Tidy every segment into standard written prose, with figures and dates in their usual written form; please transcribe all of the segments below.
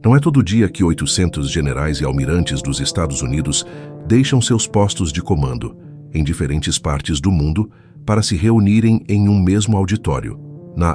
Não é todo dia que 800 generais e almirantes dos Estados Unidos deixam seus postos de comando, em diferentes partes do mundo, para se reunirem em um mesmo auditório.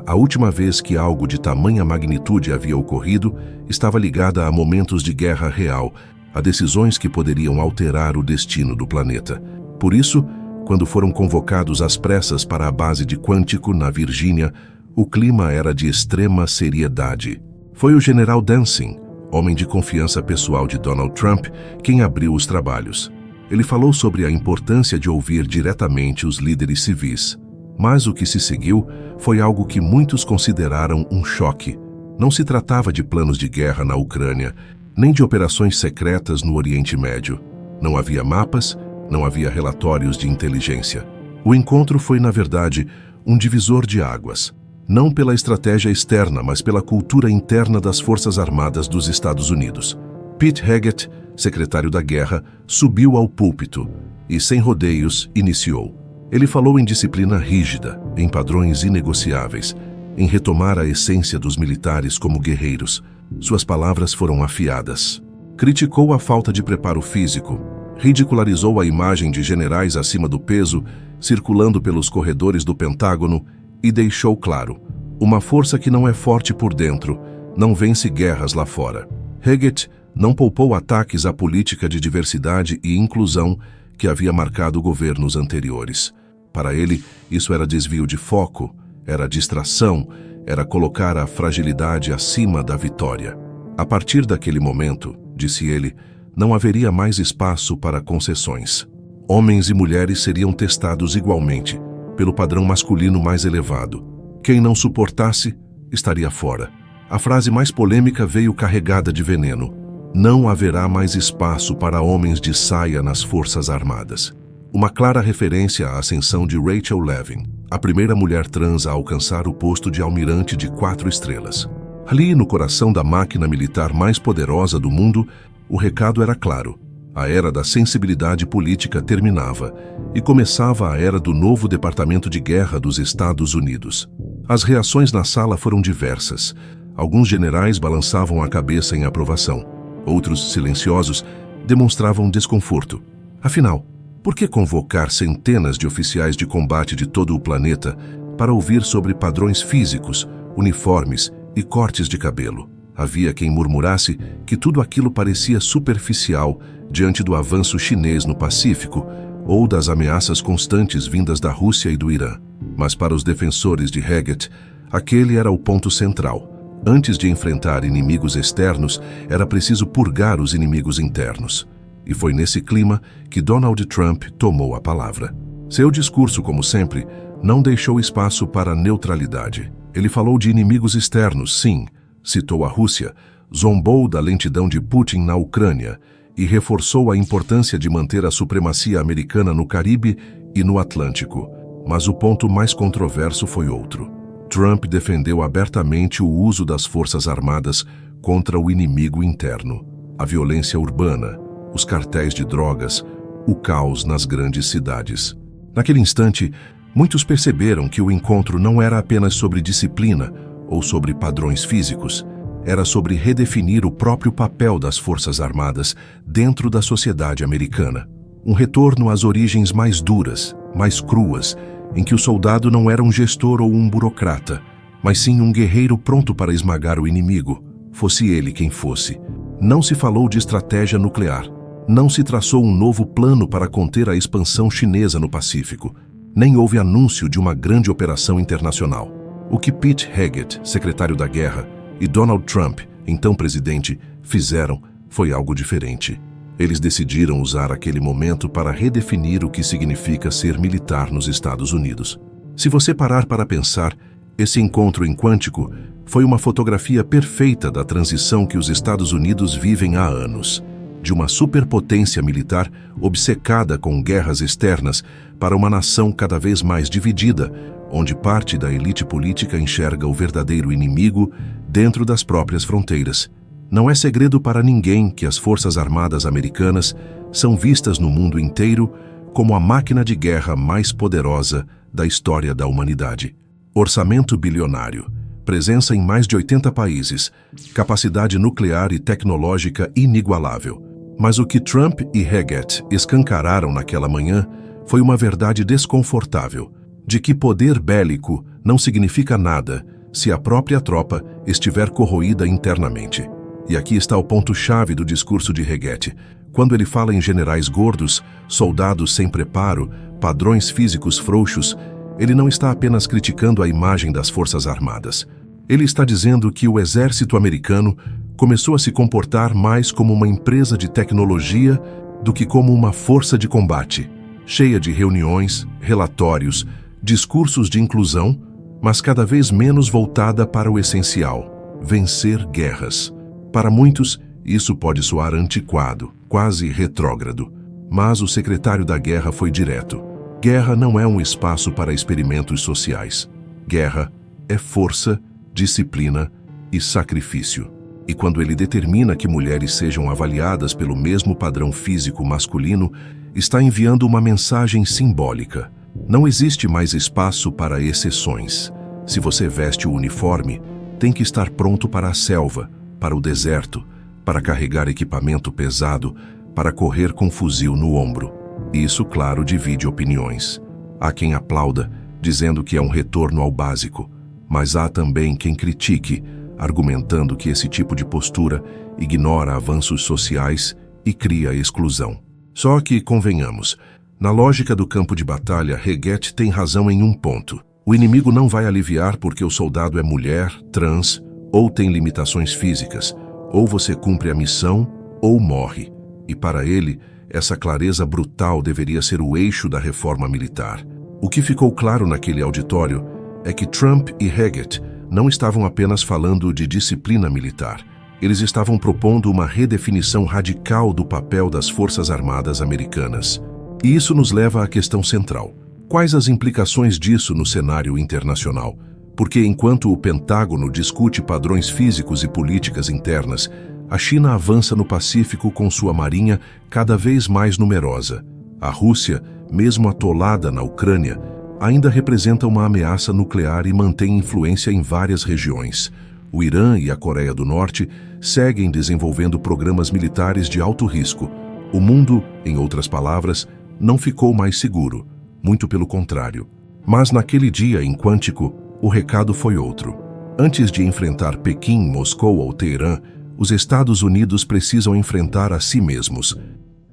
A última vez que algo de tamanha magnitude havia ocorrido, estava ligada a momentos de guerra real, a decisões que poderiam alterar o destino do planeta. Por isso, quando foram convocados às pressas para a base de Quantico, na Virgínia, o clima era de extrema seriedade. Foi o general Dancing, homem de confiança pessoal de Donald Trump, quem abriu os trabalhos. Ele falou sobre a importância de ouvir diretamente os líderes civis. Mas o que se seguiu foi algo que muitos consideraram um choque. Não se tratava de planos de guerra na Ucrânia, nem de operações secretas no Oriente Médio. Não havia mapas, não havia relatórios de inteligência. O encontro foi, na verdade, um divisor de águas. Não pela estratégia externa, mas pela cultura interna das Forças Armadas dos Estados Unidos. Pitt Heget, secretário da Guerra, subiu ao púlpito e, sem rodeios, iniciou. Ele falou em disciplina rígida, em padrões inegociáveis, em retomar a essência dos militares como guerreiros. Suas palavras foram afiadas. Criticou a falta de preparo físico, ridicularizou a imagem de generais acima do peso, circulando pelos corredores do Pentágono, e deixou claro: uma força que não é forte por dentro não vence guerras lá fora. Heget não poupou ataques à política de diversidade e inclusão que havia marcado governos anteriores. Para ele, isso era desvio de foco, era distração, era colocar a fragilidade acima da vitória. A partir daquele momento, disse ele, não haveria mais espaço para concessões. Homens e mulheres seriam testados igualmente, pelo padrão masculino mais elevado. Quem não suportasse, estaria fora. A frase mais polêmica veio carregada de veneno. Não haverá mais espaço para homens de saia nas Forças Armadas. Uma clara referência à ascensão de Rachel Levin, a primeira mulher trans a alcançar o posto de almirante de 4 estrelas. Ali, no coração da máquina militar mais poderosa do mundo, o recado era claro. A era da sensibilidade política terminava e começava a era do novo Departamento de Guerra dos Estados Unidos. As reações na sala foram diversas. Alguns generais balançavam a cabeça em aprovação. Outros, silenciosos, demonstravam desconforto. Afinal, por que convocar centenas de oficiais de combate de todo o planeta para ouvir sobre padrões físicos, uniformes e cortes de cabelo? Havia quem murmurasse que tudo aquilo parecia superficial diante do avanço chinês no Pacífico ou das ameaças constantes vindas da Rússia e do Irã. Mas para os defensores de Heget, aquele era o ponto central. Antes de enfrentar inimigos externos, era preciso purgar os inimigos internos. E foi nesse clima que Donald Trump tomou a palavra. Seu discurso, como sempre, não deixou espaço para neutralidade. Ele falou de inimigos externos, sim, citou a Rússia, zombou da lentidão de Putin na Ucrânia e reforçou a importância de manter a supremacia americana no Caribe e no Atlântico. Mas o ponto mais controverso foi outro. Trump defendeu abertamente o uso das Forças Armadas contra o inimigo interno, a violência urbana, os cartéis de drogas, o caos nas grandes cidades. Naquele instante, muitos perceberam que o encontro não era apenas sobre disciplina ou sobre padrões físicos, era sobre redefinir o próprio papel das Forças Armadas dentro da sociedade americana. Um retorno às origens mais duras, mais cruas, em que o soldado não era um gestor ou um burocrata, mas sim um guerreiro pronto para esmagar o inimigo, fosse ele quem fosse. Não se falou de estratégia nuclear, não se traçou um novo plano para conter a expansão chinesa no Pacífico, nem houve anúncio de uma grande operação internacional. O que Pitt Heget, secretário da Guerra, e Donald Trump, então presidente, fizeram foi algo diferente. Eles decidiram usar aquele momento para redefinir o que significa ser militar nos Estados Unidos. Se você parar para pensar, esse encontro em Quantico foi uma fotografia perfeita da transição que os Estados Unidos vivem há anos, de uma superpotência militar obcecada com guerras externas para uma nação cada vez mais dividida, onde parte da elite política enxerga o verdadeiro inimigo dentro das próprias fronteiras. Não é segredo para ninguém que as Forças Armadas americanas são vistas no mundo inteiro como a máquina de guerra mais poderosa da história da humanidade. Orçamento bilionário, presença em mais de 80 países, capacidade nuclear e tecnológica inigualável. Mas o que Trump e Heget escancararam naquela manhã foi uma verdade desconfortável, de que poder bélico não significa nada se a própria tropa estiver corroída internamente. E aqui está o ponto-chave do discurso de Heget, quando ele fala em generais gordos, soldados sem preparo, padrões físicos frouxos. Ele não está apenas criticando a imagem das Forças Armadas. Ele está dizendo que o Exército Americano começou a se comportar mais como uma empresa de tecnologia do que como uma força de combate, cheia de reuniões, relatórios, discursos de inclusão, mas cada vez menos voltada para o essencial: vencer guerras. Para muitos, isso pode soar antiquado, quase retrógrado, mas o secretário da guerra foi direto. Guerra não é um espaço para experimentos sociais. Guerra é força, disciplina e sacrifício. E quando ele determina que mulheres sejam avaliadas pelo mesmo padrão físico masculino, está enviando uma mensagem simbólica. Não existe mais espaço para exceções. Se você veste o uniforme, tem que estar pronto para a selva, para o deserto, para carregar equipamento pesado, para correr com fuzil no ombro. Isso, claro, divide opiniões. Há quem aplauda, dizendo que é um retorno ao básico, mas há também quem critique, argumentando que esse tipo de postura ignora avanços sociais e cria exclusão. Só que, convenhamos, na lógica do campo de batalha, Heget tem razão em um ponto. O inimigo não vai aliviar porque o soldado é mulher, trans ou tem limitações físicas. Ou você cumpre a missão ou morre. E para ele, essa clareza brutal deveria ser o eixo da reforma militar. O que ficou claro naquele auditório é que Trump e Heget não estavam apenas falando de disciplina militar. Eles estavam propondo uma redefinição radical do papel das Forças Armadas americanas. E isso nos leva à questão central. Quais as implicações disso no cenário internacional? Porque enquanto o Pentágono discute padrões físicos e políticas internas, a China avança no Pacífico com sua marinha cada vez mais numerosa. A Rússia, mesmo atolada na Ucrânia, ainda representa uma ameaça nuclear e mantém influência em várias regiões. O Irã e a Coreia do Norte seguem desenvolvendo programas militares de alto risco. O mundo, em outras palavras, não ficou mais seguro, muito pelo contrário. Mas naquele dia, em Quantico, o recado foi outro. Antes de enfrentar Pequim, Moscou ou Teherã, os Estados Unidos precisam enfrentar a si mesmos.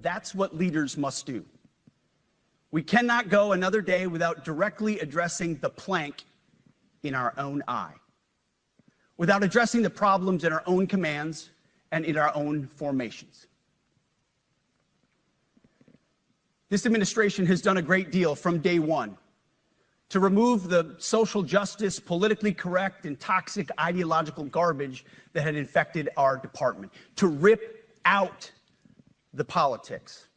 That's what leaders must do. We cannot go another day without directly addressing the plank in our own eye, without addressing the problems in our own commands and in our own formations. This administration has done a great deal from day one to remove the social justice, politically correct, and toxic ideological garbage that had infected our department, to rip out the politics.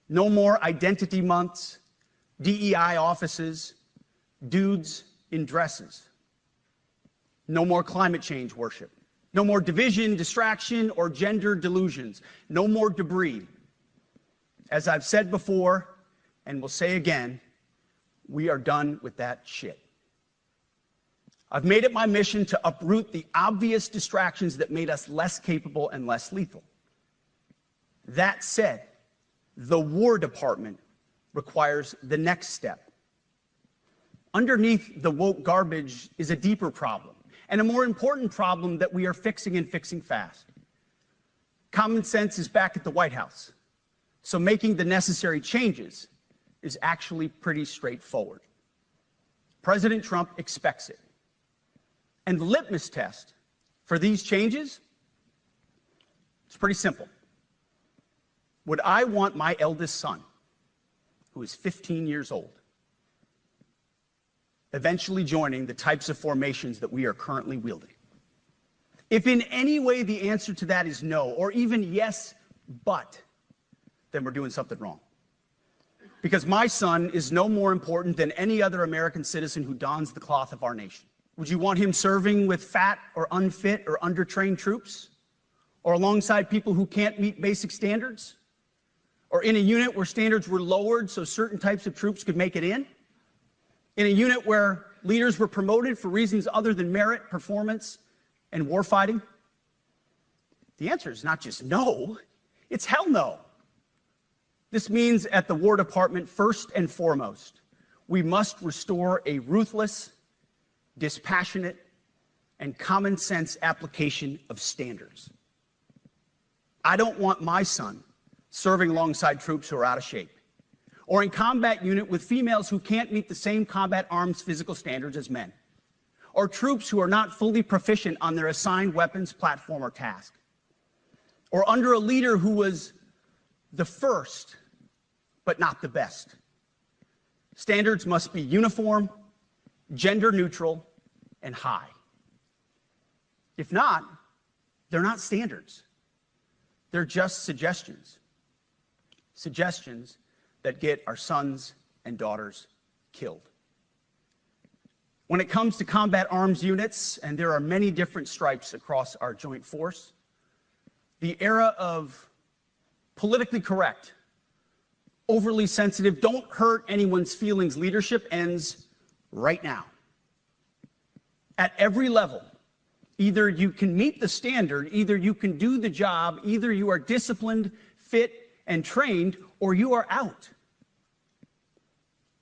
No more identity months, DEI offices, dudes in dresses. No more climate change worship. No more division, distraction, or gender delusions. No more debris. As I've said before, and will say again, we are done with that shit. I've made it my mission to uproot the obvious distractions that made us less capable and less lethal. That said, the War Department requires the next step. Underneath the woke garbage is a deeper problem, and a more important problem that we are fixing and fixing fast. Common sense is back at the White House, so making the necessary changes is actually pretty straightforward. President Trump expects it. And the litmus test for these changes is pretty simple. Would I want my eldest son, who is 15 years old, eventually joining the types of formations that we are currently wielding? If in any way the answer to that is no, or even yes, but, then we're doing something wrong. Because my son is no more important than any other American citizen who dons the cloth of our nation. Would you want him serving with fat or unfit or undertrained troops? Or alongside people who can't meet basic standards? Or in a unit where standards were lowered so certain types of troops could make it in? In a unit where leaders were promoted for reasons other than merit, performance, and warfighting? The answer is not just no, it's hell no. This means at the War Department, first and foremost, we must restore a ruthless, dispassionate, and common sense application of standards. I don't want my son serving alongside troops who are out of shape, or in combat unit with females who can't meet the same combat arms physical standards as men, or troops who are not fully proficient on their assigned weapons, platform, or task, or under a leader who was the first, but not the best. Standards must be uniform, gender neutral, and high. If not, they're not standards. They're just suggestions. Suggestions that get our sons and daughters killed. When it comes to combat arms units, and there are many different stripes across our joint force, the era of politically correct, overly sensitive, don't hurt anyone's feelings leadership ends right now. At every level, either you can meet the standard, either you can do the job, either you are disciplined, fit, and trained, or you are out.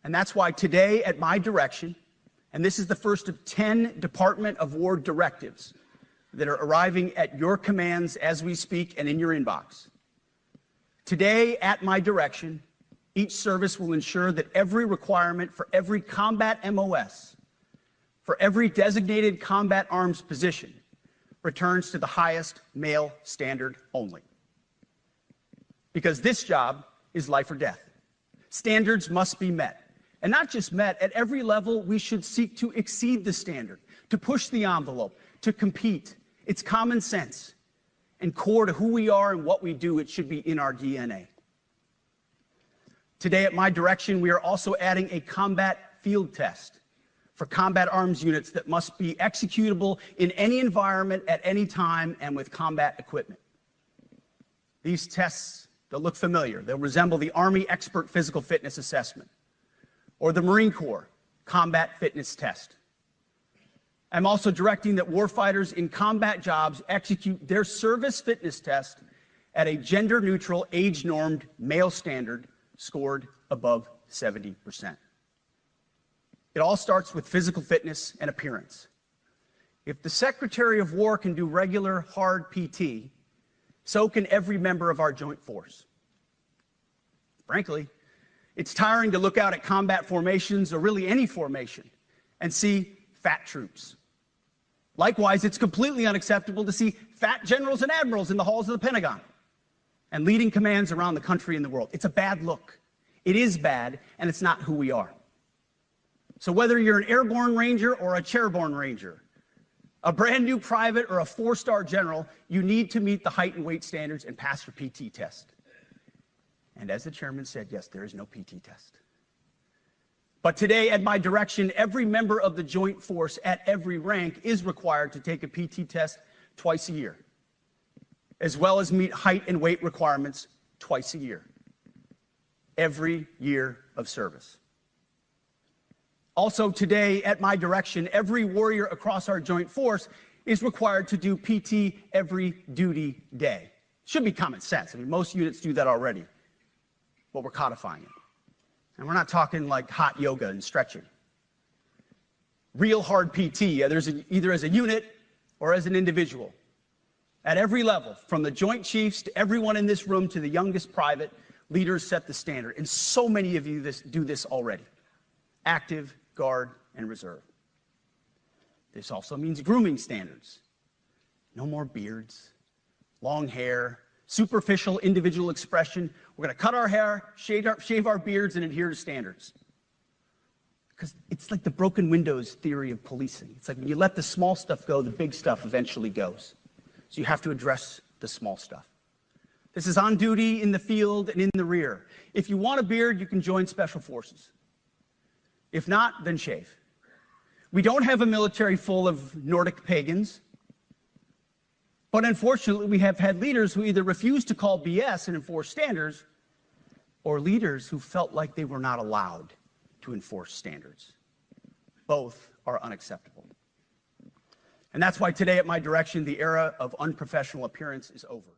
And that's why today, at my direction, and this is the first of 10 Department of War directives that are arriving at your commands as we speak and in your inbox. Today, at my direction, each service will ensure that every requirement for every combat MOS, for every designated combat arms position, returns to the highest male standard only. Because this job is life or death. Standards must be met. And not just met, at every level we should seek to exceed the standard, to push the envelope, to compete. It's common sense and core to who we are and what we do. It should be in our DNA. Today at my direction, we are also adding a combat field test for combat arms units that must be executable in any environment at any time and with combat equipment. These tests, they'll look familiar. They'll resemble the Army Expert Physical Fitness Assessment or the Marine Corps Combat Fitness Test. I'm also directing that warfighters in combat jobs execute their service fitness test at a gender-neutral, age-normed male standard scored above 70%. It all starts with physical fitness and appearance. If the Secretary of War can do regular, hard PT, so can every member of our joint force. Frankly, it's tiring to look out at combat formations, or really any formation, and see fat troops. Likewise, it's completely unacceptable to see fat generals and admirals in the halls of the Pentagon and leading commands around the country and the world. It's a bad look. It is bad, and it's not who we are. So whether you're an airborne ranger or a chairborne ranger, a brand new private or a four-star general, you need to meet the height and weight standards and pass your PT test. And as the chairman said, yes, there is no PT test. But today, at my direction, every member of the joint force at every rank is required to take a PT test twice a year, as well as meet height and weight requirements twice a year, every year of service. Also today, at my direction, every warrior across our joint force is required to do PT every duty day. Should be common sense. I mean, most units do that already, but we're codifying it. And we're not talking like hot yoga and stretching. Real hard PT, either as a unit or as an individual. At every level, from the Joint Chiefs to everyone in this room to the youngest private, leaders set the standard. And so many of you do this already. Active, Guard, and Reserve. This also means grooming standards. No more beards, long hair, superficial individual expression. We're going to cut our hair, shave our beards, and adhere to standards. Because it's like the broken windows theory of policing. It's like when you let the small stuff go, the big stuff eventually goes. So you have to address the small stuff. This is on duty, in the field, and in the rear. If you want a beard, you can join Special Forces. If not, then shave. We don't have a military full of Nordic pagans. But unfortunately, we have had leaders who either refuse to call BS and enforce standards, or leaders who felt like they were not allowed to enforce standards. Both are unacceptable. And that's why today, at my direction, the era of unprofessional appearance is over.